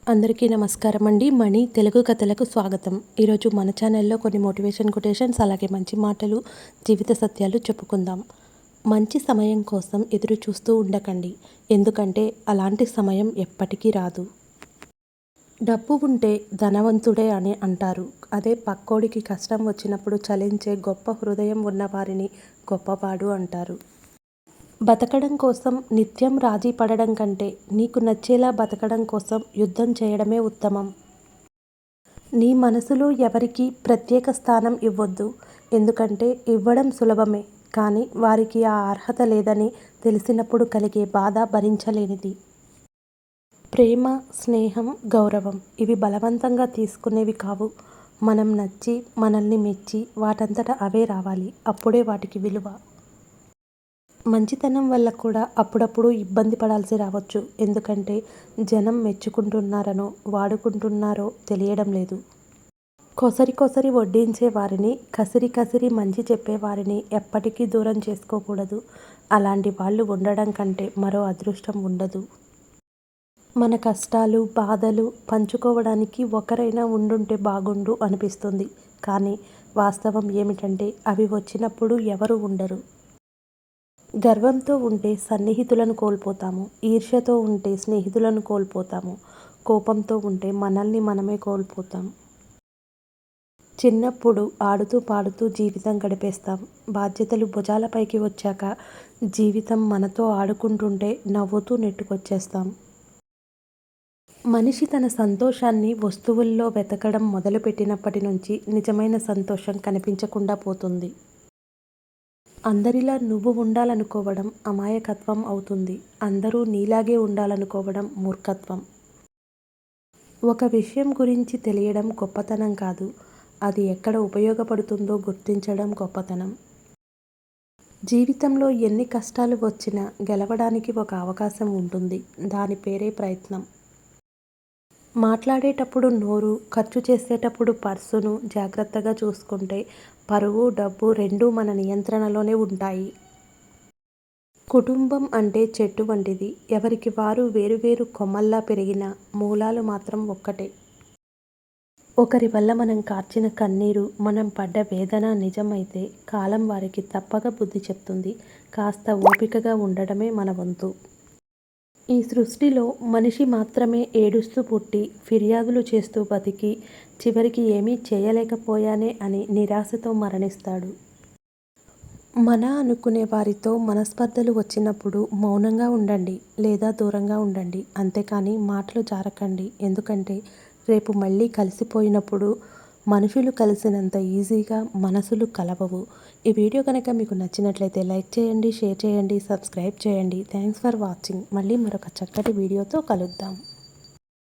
అందరికీ నమస్కారం అండి. మణి తెలుగు కథలకు స్వాగతం. ఈరోజు మన ఛానల్లో కొన్ని మోటివేషన్ కొటేషన్స్ అలాగే మంచి మాటలు, జీవిత సత్యాలు చెప్పుకుందాం. మంచి సమయం కోసం ఎదురు చూస్తూ ఉండకండి, ఎందుకంటే అలాంటి సమయం ఎప్పటికీ రాదు. డబ్బు ఉంటే ధనవంతుడే అని అంటారు. అదే పక్కోడికి కష్టం వచ్చినప్పుడు చలించే గొప్ప హృదయం ఉన్నవారిని గొప్పవాడు అంటారు. బతకడం కోసం నిత్యం రాజీ పడడం కంటే నీకు నచ్చేలా బతకడం కోసం యుద్ధం చేయడమే ఉత్తమం. నీ మనసులో ఎవరికి ప్రత్యేక స్థానం ఇవ్వొద్దు, ఎందుకంటే ఇవ్వడం సులభమే, కానీ వారికి ఆ అర్హత లేదని తెలిసినప్పుడు కలిగే బాధ భరించలేనిది. ప్రేమ, స్నేహం, గౌరవం ఇవి బలవంతంగా తీసుకునేవి కావు. మనం నచ్చి, మనల్ని మెచ్చి వాటంతట అవే రావాలి. అప్పుడే వాటికి విలువ. మంచితనం వల్ల కూడా అప్పుడప్పుడు ఇబ్బంది పడాల్సి రావచ్చు, ఎందుకంటే జనం మెచ్చుకుంటున్నారనో వాడుకుంటున్నారో తెలియడం లేదు. కొసరి కొసరి వడ్డించే వారిని, కసిరి కసిరి మంచి చెప్పేవారిని ఎప్పటికీ దూరం చేసుకోకూడదు. అలాంటి వాళ్ళు ఉండడం కంటే మరో అదృష్టం ఉండదు. మన కష్టాలు, బాధలు పంచుకోవడానికి ఒకరైనా ఉండుంటే బాగుండు అనిపిస్తుంది, కానీ వాస్తవం ఏమిటంటే అవి వచ్చినప్పుడు ఎవరు ఉండరు. గర్వంతో ఉంటే సన్నిహితులను కోల్పోతాము, ఈర్ష్యతో ఉంటే స్నేహితులను కోల్పోతాము, కోపంతో ఉంటే మనల్ని మనమే కోల్పోతాం. చిన్నప్పుడు ఆడుతూ పాడుతూ జీవితం గడిపేస్తాం. బాధ్యతలు భుజాలపైకి వచ్చాక జీవితం మనతో ఆడుకుంటుంటే నవ్వుతూ నెట్టుకొచ్చేస్తాం. మనిషి తన సంతోషాన్ని వస్తువుల్లో వెతకడం మొదలుపెట్టినప్పటి నుంచి నిజమైన సంతోషం కనిపించకుండా పోతుంది. అందరిలా నువ్వు ఉండాలనుకోవడం అమాయకత్వం అవుతుంది. అందరూ నీలాగే ఉండాలనుకోవడం మూర్ఖత్వం. ఒక విషయం గురించి తెలియడం గొప్పతనం కాదు, అది ఎక్కడ ఉపయోగపడుతుందో గుర్తించడం గొప్పతనం. జీవితంలో ఎన్ని కష్టాలు వచ్చినా గెలవడానికి ఒక అవకాశం ఉంటుంది, దాని పేరే ప్రయత్నం. మాట్లాడేటప్పుడు నోరు, ఖర్చు చేసేటప్పుడు పర్సును జాగ్రత్తగా చూసుకుంటే పరువు, డబ్బు రెండూ మన నియంత్రణలోనే ఉంటాయి. కుటుంబం అంటే చెట్టు వంటిది. ఎవరికి వారు వేరువేరు కొమ్మల్లా పెరిగిన మూలాలు మాత్రం ఒక్కటే. ఒకరి వల్ల మనం కార్చిన కన్నీరు, మనం పడ్డ వేదన నిజమైతే కాలం వారికి తప్పక బుద్ధి చెప్తుంది. కాస్త ఓపికగా ఉండడమే మన వంతు. ఈ సృష్టిలో మనిషి మాత్రమే ఏడుస్తూ పుట్టి, ఫిర్యాదులు చేస్తూ బతికి, చివరికి ఏమీ చేయలేకపోయానే అని నిరాశతో మరణిస్తాడు. మన అనుకునే వారితో మనస్పర్ధలు వచ్చినప్పుడు మౌనంగా ఉండండి లేదా దూరంగా ఉండండి, అంతేకాని మాటలు జారకండి. ఎందుకంటే రేపు మళ్ళీ కలిసిపోయినప్పుడు మనుషులు కలిసినంత ఈజీగా మనసులు కలవవు. ఈ వీడియో కనుక మీకు నచ్చినట్లయితే లైక్ చేయండి, షేర్ చేయండి, సబ్స్క్రైబ్ చేయండి. Thanks for watching. మళ్ళీ మరొక చక్కటి వీడియోతో కలుద్దాం.